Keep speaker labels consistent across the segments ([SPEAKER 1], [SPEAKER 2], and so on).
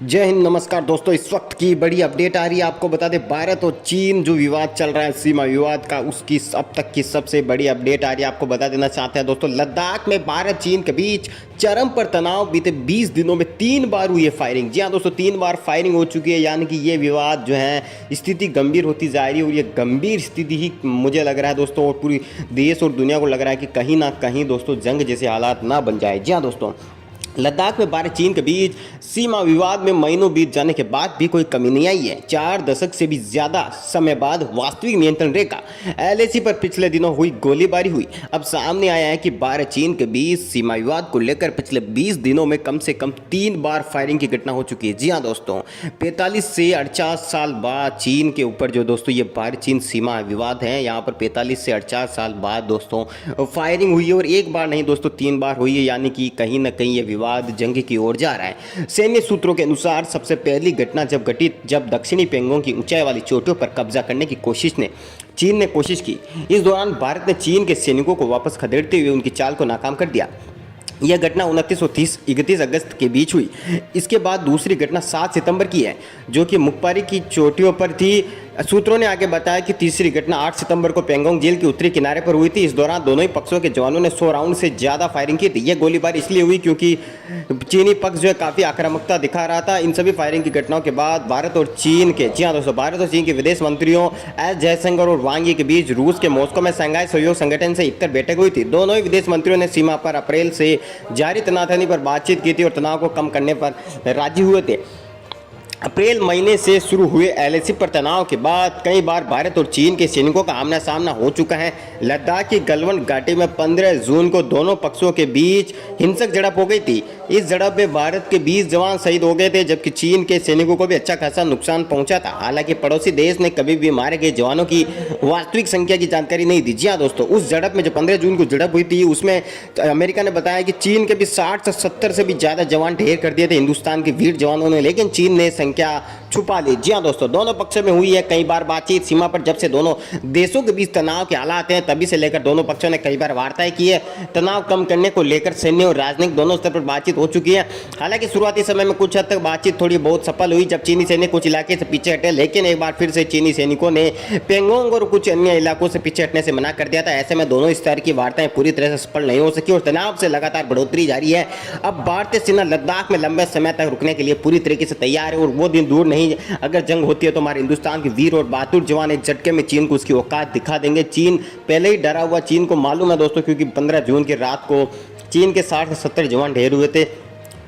[SPEAKER 1] जय हिंद, नमस्कार दोस्तों। इस वक्त की बड़ी अपडेट आ रही है। आपको बता दें, भारत और चीन जो विवाद चल रहा है, सीमा विवाद का, उसकी अब तक की सबसे बड़ी अपडेट आ रही है। आपको बता देना चाहते हैं दोस्तों, लद्दाख में भारत चीन के बीच चरम पर तनाव। बीते 20 दिनों में 3 बार हुई है फायरिंग। जी हाँ दोस्तों, 3 बार फायरिंग हो चुकी है, यानी कि ये विवाद जो है स्थिति गंभीर होती जा रही है। और ये गंभीर स्थिति ही मुझे लग रहा है दोस्तों, और पूरी देश और दुनिया को लग रहा है कि कहीं ना कहीं दोस्तों जंग जैसे हालात ना बन जाए। जी हाँ दोस्तों, लद्दाख में भारत चीन के बीच सीमा विवाद में महीनों बीत जाने के बाद भी कोई कमी नहीं आई है। 4 दशक से भी ज्यादा समय बाद वास्तविक नियंत्रण रेखा एलएसी पर पिछले दिनों हुई गोलीबारी हुई। अब सामने आया है कि भारत चीन के बीच सीमा विवाद को लेकर पिछले 20 दिनों में कम से कम 3 बार फायरिंग की घटना हो चुकी है। जी हाँ दोस्तों, 45 से 48 साल बाद चीन के ऊपर जो दोस्तों ये भारत चीन सीमा विवाद है, यहाँ पर 45 से 48 साल बाद दोस्तों फायरिंग हुई है। और एक बार नहीं दोस्तों, 3 बार हुई है, यानी कि कहीं ना कहीं ये विवाद जंग की ओर जा रहा है। सैन्य सूत्रों के अनुसार सबसे पहली घटना जब घटी, जब दक्षिणी पेंगोंग की ऊंचाई वाली चोटियों पर कब्जा करने की चीन ने कोशिश की। इस दौरान भारत ने चीन के सैनिकों को वापस खदेड़ते हुए उनकी चाल को नाकाम कर दिया। यह घटना 29 और 31 अगस्त के बीच हुई। इसके बाद दूसरी घटना 7 सितंबर की है, जो कि मुखपारी की चोटियों पर थी। सूत्रों ने आगे बताया कि तीसरी घटना 8 सितंबर को पेंगोंग झील के उत्तरी किनारे पर हुई थी। इस दौरान दोनों ही पक्षों के जवानों ने 100 राउंड से ज़्यादा फायरिंग की थी। यह गोलीबारी इसलिए हुई क्योंकि चीनी पक्ष जो है काफ़ी आक्रामकता दिखा रहा था। इन सभी फायरिंग की घटनाओं के बाद भारत और चीन के, जी हाँ दोस्तों, भारत और चीन के विदेश मंत्रियों एस जयशंकर और वांग यी के बीच रूस के मॉस्को में शंघाई सहयोग संगठन से इकट्ठा बैठक हुई थी। दोनों ही विदेश मंत्रियों ने सीमा पर अप्रैल से जारी तनातनी पर बातचीत की थी और तनाव को कम करने पर राजी हुए थे। अप्रैल महीने से शुरू हुए एलएसी पर तनाव के बाद कई बार भारत और चीन के सैनिकों का आमना सामना हो चुका है। लद्दाख की गलवान घाटी में 15 जून को दोनों पक्षों के बीच हिंसक झड़प हो गई थी। इस झड़प में भारत के 20 जवान शहीद हो गए थे, जबकि चीन के सैनिकों को भी अच्छा खासा नुकसान पहुंचा था। हालांकि पड़ोसी देश ने कभी भी मारे गए जवानों की वास्तविक संख्या की जानकारी नहीं दी। जी हाँ दोस्तों, उस झड़प में जो 15 जून को झड़प हुई थी, उसमें अमेरिका ने बताया कि चीन के भी 60 से 70 से भी ज़्यादा जवान ढेर कर दिए थे हिंदुस्तान के वीर जवानों ने, लेकिन चीन ने संख्या छुपा ली। जी हाँ दोस्तों, दोनों पक्षों में हुई है कई बार बातचीत। सीमा पर जब से दोनों देशों के बीच तनाव के हालात हैं, तभी से लेकर दोनों पक्षों ने कई बार वार्ताएं की है। तनाव कम करने को लेकर सैन्य और राजनीतिक दोनों स्तर पर बातचीत हो चुकी है। हालांकि शुरुआती समय में कुछ हद तक बातचीत थोड़ी बहुत सफल हुई, जब चीनी सैनिक कुछ इलाके से पीछे हटे, लेकिन एक बार फिर से चीनी सैनिकों ने पेंगोंग और कुछ अन्य इलाकों से पीछे हटने से मना कर दिया था। ऐसे में दोनों स्तर की वार्ताएं पूरी तरह से सफल नहीं हो सकी और तनाव से लगातार बढ़ोतरी जारी है। अब भारतीय सेना लद्दाख में लंबे समय तक रुकने के लिए पूरी तरीके से तैयार है और वो दिन दूर नहीं, अगर जंग होती है तो हमारे हिंदुस्तान के वीर और बहादुर जवान एक झटके में चीन को उसकी औकात दिखा देंगे। चीन पहले ही डरा हुआ, चीन को मालूम है दोस्तों, क्योंकि 15 जून की रात को चीन के 60 से 70 जवान ढेर हुए थे।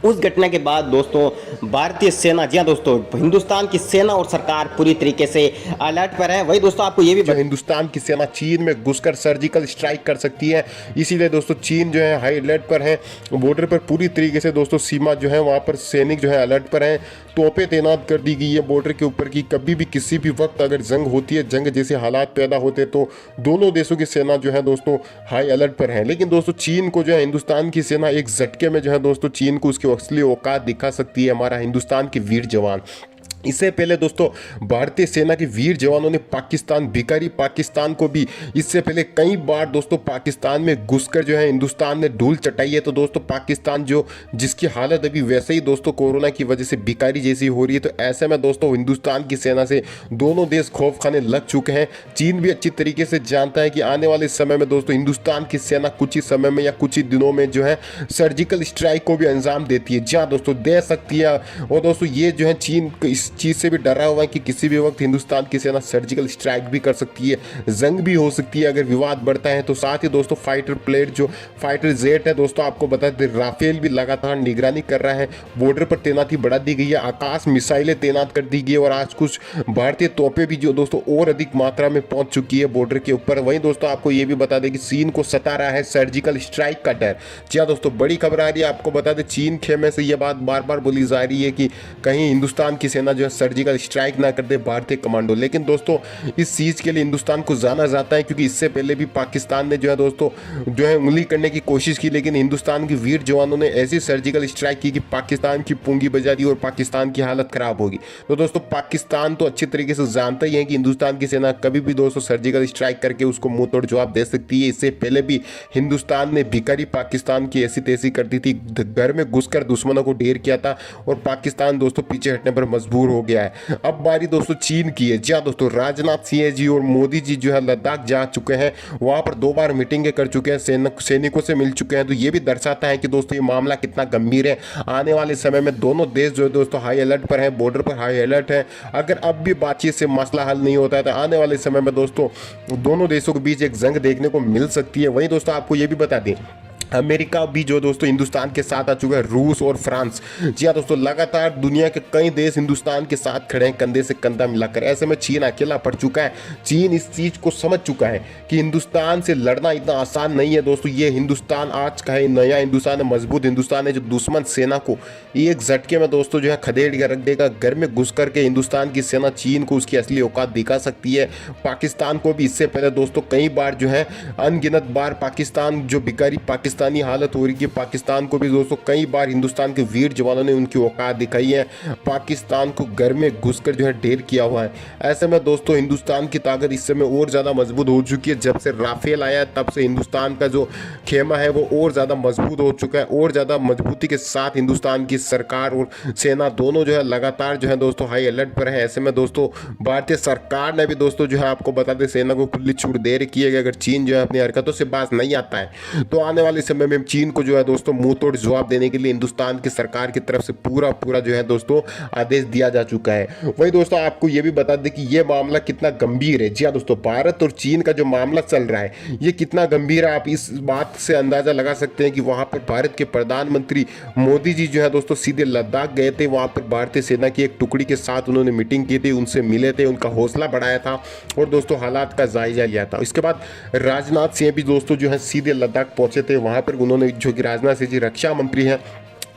[SPEAKER 1] उस घटना के बाद दोस्तों भारतीय सेना, जी हाँ दोस्तों, हिंदुस्तान की सेना और सरकार पूरी तरीके से अलर्ट पर है। वही दोस्तों आपको ये भी
[SPEAKER 2] हिंदुस्तान की सेना चीन में घुसकर सर्जिकल स्ट्राइक कर सकती है, इसीलिए दोस्तों चीन जो है हाई अलर्ट पर है। बॉर्डर पर पूरी तरीके से दोस्तों सीमा जो है वहाँ पर सैनिक जो है अलर्ट पर हैं। तोपें तैनात कर दी गई है बॉर्डर के ऊपर की कभी भी किसी भी वक्त अगर जंग होती है, जंग जैसे हालात पैदा होते तो दोनों देशों की सेना जो है दोस्तों हाई अलर्ट पर है। लेकिन दोस्तों चीन को जो है हिंदुस्तान की सेना एक झटके में जो है दोस्तों चीन को उसकी असली औकात दिखा सकती है, हमारा हिंदुस्तान के वीर जवान। इससे पहले दोस्तों भारतीय सेना के वीर जवानों ने पाकिस्तान, भिखारी पाकिस्तान को भी इससे पहले कई बार दोस्तों पाकिस्तान में घुसकर जो है हिंदुस्तान ने धूल चटाई है। तो दोस्तों पाकिस्तान जो जिसकी हालत अभी वैसे ही दोस्तों कोरोना की वजह से भिखारी जैसी हो रही है, तो ऐसे में दोस्तों हिंदुस्तान की सेना से दोनों देश खौफ खाने लग चुके हैं। चीन भी अच्छी तरीके से जानता है कि आने वाले समय में दोस्तों हिंदुस्तान की सेना कुछ ही समय में या कुछ ही दिनों में जो है सर्जिकल स्ट्राइक को भी अंजाम देती है। जहाँ दोस्तों दे सकती है। और दोस्तों ये जो है चीन इस चीज़ से भी डरा हुआ है कि किसी भी वक्त हिंदुस्तान की सेना सर्जिकल स्ट्राइक भी कर सकती है, जंग भी हो सकती है अगर विवाद बढ़ता है। तो साथ ही दोस्तों फाइटर प्लेन जो फाइटर जेट है दोस्तों आपको बता दें, राफेल भी लगातार निगरानी कर रहा है। बॉर्डर पर तैनाती बढ़ा दी गई है, आकाश मिसाइलें तैनात कर दी गई है और आज कुछ भारतीय तोपें भी जो दोस्तों और अधिक मात्रा में पहुंच चुकी है बॉर्डर के ऊपर। वहीं दोस्तों आपको ये भी बता दें कि चीन को सता रहा है सर्जिकल स्ट्राइक का डर। जी हाँ दोस्तों, बड़ी खबर आ रही है। आपको बता दें चीन खेमे से यह बात बार बार बोली जा रही है कि कहीं हिंदुस्तान की सेना जो है सर्जिकल स्ट्राइक ना कर दे भारतीय कमांडो। लेकिन दोस्तों इस चीज़ के लिए हिंदुस्तान को जाना जाता है, क्योंकि इससे पहले भी पाकिस्तान ने जो है दोस्तों जो है उंगली करने की कोशिश की, लेकिन हिंदुस्तान के वीर जवानों ने ऐसी सर्जिकल स्ट्राइक की कि पाकिस्तान की पूंगी बजा दी और पाकिस्तान की हालत खराब होगी। तो दोस्तों पाकिस्तान तो अच्छी तरीके से जानता ही है कि हिंदुस्तान की सेना कभी भी दोस्तों सर्जिकल स्ट्राइक करके उसको मुंह तोड़ जवाब दे सकती है। इससे पहले भी हिंदुस्तान ने भिखारी पाकिस्तान की ऐसी तैसी कर दी थी, घर में घुसकर दुश्मनों को ढेर किया था और पाकिस्तान दोस्तों पीछे हटने पर मजबूर हो गया है। अब बारी दोस्तों चीन की है। जी हाँ दोस्तों, राजनाथ सिंह जी और मोदी जी जो है लद्दाख जा चुके हैं, वहां पर 2 बार मीटिंगें कर चुके हैं, सैनिकों से मिल चुके हैं। तो ये भी दर्शाता है कि दोस्तों ये मामला कितना गंभीर है। आने वाले समय में दोनों देश जो है दोस्तों हाई अलर्ट पर है, बॉर्डर पर हाई अलर्ट है। अगर अब भी बातचीत से मसला हल नहीं होता है तो आने वाले समय में दोस्तों दोनों देशों के बीच एक जंग देखने को मिल सकती है। वहीं दोस्तों आपको ये भी बता दें, अमेरिका भी जो दोस्तों हिंदुस्तान के साथ आ चुका है, रूस और फ्रांस। जी हाँ दोस्तों, लगातार दुनिया के कई देश हिंदुस्तान के साथ खड़े हैं कंधे से कंधा मिलाकर। ऐसे में चीन अकेला पड़ चुका है। चीन इस चीज को समझ चुका है कि हिंदुस्तान से लड़ना इतना आसान नहीं है दोस्तों। ये हिंदुस्तान आज का है, नया हिंदुस्तान है, मजबूत हिंदुस्तान है, जो दुश्मन सेना को एक झटके में दोस्तों जो है खदेड़ कर रख देगा। घर में घुस करके हिंदुस्तान की सेना चीन को उसकी असली औकात दिखा सकती है। पाकिस्तान को भी इससे पहले दोस्तों कई बार जो है अनगिनत बार पाकिस्तान जो भिखारी पाकिस्तानी हालत हो रही है, पाकिस्तान को भी दोस्तों कई बार हिंदुस्तान के वीर जवानों ने उनकी औकात दिखाई है। पाकिस्तान को घर में घुसकर जो है ढेर किया हुआ है। ऐसे में दोस्तों हिंदुस्तान की ताकत इस समय और ज़्यादा मजबूत हो चुकी है। जब से राफेल आया तब से हिंदुस्तान का जो खेमा है वो और ज़्यादा मजबूत हो चुका है। और ज़्यादा मजबूती के साथ हिंदुस्तान की सरकार और सेना दोनों जो है लगातार जो है दोस्तों हाई अलर्ट पर है। ऐसे में दोस्तों भारतीय सरकार ने भी दोस्तों जो है आपको बता दें सेना को खुली छूट दे रखी है कि अगर चीन जो है अपनी हरकतों से बाज नहीं आता है तो आने वाले समय में चीन को जो है दोस्तों मुंह तोड़ जवाब देने के लिए हिंदुस्तान की सरकार की तरफ से पूरा जो है दोस्तों आदेश दिया जा चुका है। वही दोस्तों आपको यह भी बता दें कि यह मामला कितना गंभीर है। जी हाँ दोस्तों, भारत और चीन का जो मामला चल रहा है ये कितना गंभीर है, आप इस बात से अंदाजा लगा सकते हैं कि वहां पर भारत के प्रधानमंत्री मोदी जी जो है दोस्तों सीधे लद्दाख गए थे। वहां पर भारतीय सेना की एक टुकड़ी के साथ उन्होंने मीटिंग की थी, उनसे मिले थे, उनका हौसला बढ़ाया था और दोस्तों हालात का जायजा लिया था। इसके बाद राजनाथ सिंह भी दोस्तों जो है सीधे लद्दाख पहुंचे थे। वहां पर उन्होंने जो कि राजनाथ सिंह जी रक्षा मंत्री हैं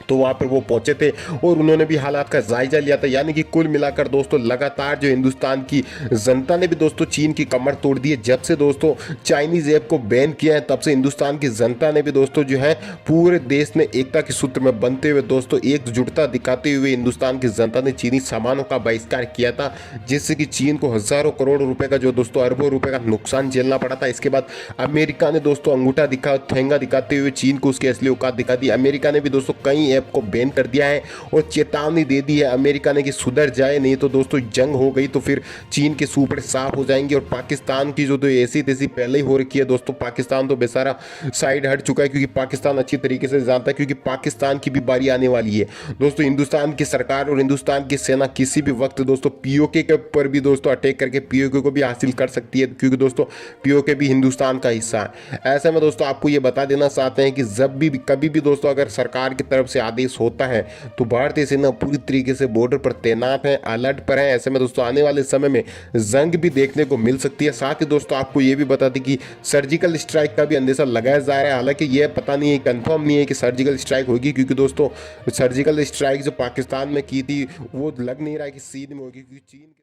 [SPEAKER 2] तो वहाँ पर वो पहुंचे थे और उन्होंने भी हालात का जायजा लिया था। यानी कि कुल मिलाकर दोस्तों लगातार जो हिंदुस्तान की जनता ने भी दोस्तों चीन की कमर तोड़ दी है। जब से दोस्तों चाइनीज ऐप को बैन किया है तब से हिंदुस्तान की जनता ने भी दोस्तों जो है पूरे देश में एकता के सूत्र में बनते हुए दोस्तों एकजुटता दिखाते हुए हिंदुस्तान की जनता ने चीनी सामानों का बहिष्कार किया था, जिससे कि चीन को हजारों करोड़ रुपए का जो दोस्तों अरबों रुपए का नुकसान झेलना पड़ा था। इसके बाद अमेरिका ने दोस्तों अंगूठा दिखा ठेंगा दिखाते हुए चीन को उसकी असली औकात दिखा दी। अमेरिका ने भी दोस्तों कई ऐप को बैन कर दिया है और चेतावनी दे दी है अमेरिका ने कि सुधर जाए, नहीं तो दोस्तों जंग हो गई तो फिर चीन के सूपड़े साफ हो जाएंगे। और पाकिस्तान की जो तो ऐसी तैसी पहले ही हो रखी है दोस्तों, पाकिस्तान तो बेचारा साइड हट चुका है क्योंकि पाकिस्तान अच्छी तरीके से जानता है क्योंकि पाकिस्तान की भी बारी आने वाली है दोस्तों। हिंदुस्तान की सरकार और हिंदुस्तान की सेना किसी भी वक्त दोस्तों पीओके के ऊपर भी दोस्तों अटैक करके पीओके को भी हासिल कर सकती है, क्योंकि दोस्तों पीओके भी हिंदुस्तान का हिस्सा है। ऐसे में दोस्तों आपको ये बता देना चाहते हैं कि जब भी कभी भी दोस्तों अगर सरकार की तरफ से आदेश होता है तो भारतीय सेना पूरी तरीके से बॉर्डर पर तैनात है, अलर्ट पर है। ऐसे में दोस्तों आने वाले समय में जंग भी देखने को मिल सकती है। साथ ही दोस्तों आपको यह भी बता दें कि सर्जिकल स्ट्राइक का भी अंदेशा लगाया जा रहा है। हालांकि यह पता नहीं है, कंफर्म नहीं है कि सर्जिकल स्ट्राइक होगी, क्योंकि दोस्तों सर्जिकल स्ट्राइक जो पाकिस्तान में की थी वो लग नहीं रहा है कि सीध में होगी, क्योंकि चीन